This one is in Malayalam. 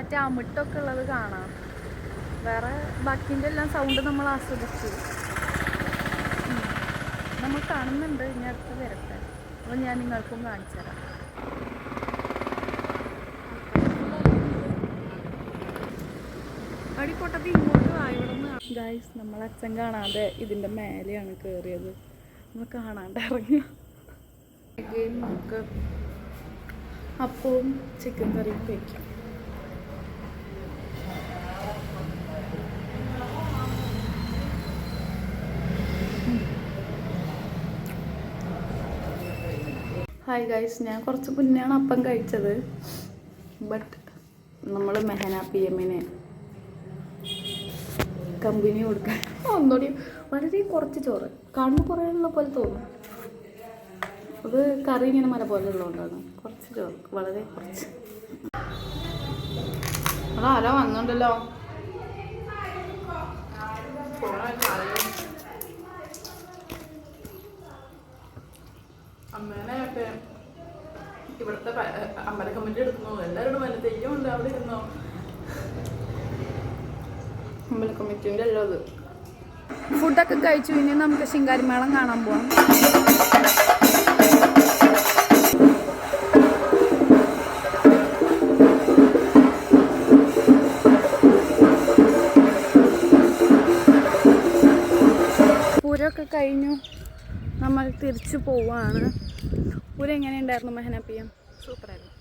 മറ്റേ അമിട്ടൊക്കെ ഉള്ളത് കാണാം. വേറെ ബാക്കിൻ്റെ എല്ലാം സൗണ്ട് നമ്മൾ ആസ്വദിച്ചു. നമ്മൾ കാണുന്നുണ്ട്. ഇനി അടുത്ത് വരട്ടെ. അപ്പോൾ ഞാൻ നിങ്ങൾക്കും കാണിച്ചു തരാം. അടിപ്പൊട്ടത്ത് ഇങ്ങോട്ട് ആയിവിടുന്ന് ഗൈസ്, നമ്മൾ അച്ഛൻ കാണാതെ ഇതിൻ്റെ മേലെയാണ് കയറിയത്. നമ്മൾ കാണാണ്ട് ഇറങ്ങി. നമുക്ക് അപ്പവും ചിക്കൻ കറിയും കഴിക്കാം. ഹായ് ഗൈസ്, ഞാൻ കുറച്ച് മുന്നെയാണ് അപ്പം കഴിച്ചത്. ബട്ട് നമ്മൾ മെഹന പി എമ്മിന് കമ്പനി കൊടുക്കാൻ ഒന്നുകൂടി വളരെ കുറച്ച് ചോറ് കാണുമ്പോൾ കുറേ ഉള്ള പോലെ തോന്നും. അത് കറി ഇങ്ങനെ മല പോലെ ഉള്ളതുകൊണ്ടാണ് കുറച്ച് ചോറ്, വളരെ കുറച്ച്. ആരോ വന്നുണ്ടല്ലോ. അമ്മേനെയൊക്കെ ഇവിടുത്തെ അമ്പല കമ്മിറ്റി എടുക്കുന്നു. എല്ലാവരോടും വല്ല തെയ്യമുണ്ട്, അവിടെ ഇരുന്നോ. അമ്പല കമ്മിറ്റിൻ്റെ എല്ലാം അത്. ഫുഡൊക്കെ കഴിച്ചു. ഇനി നമുക്ക് ശിങ്കാരിമേളം കാണാൻ പോവാം. പൂരമൊക്കെ കഴിഞ്ഞു, നമ്മൾ തിരിച്ചു പോവാണ്. പൂരം എങ്ങനെയുണ്ടായിരുന്നു മെഹന പി എം? സൂപ്പറായിരുന്നു.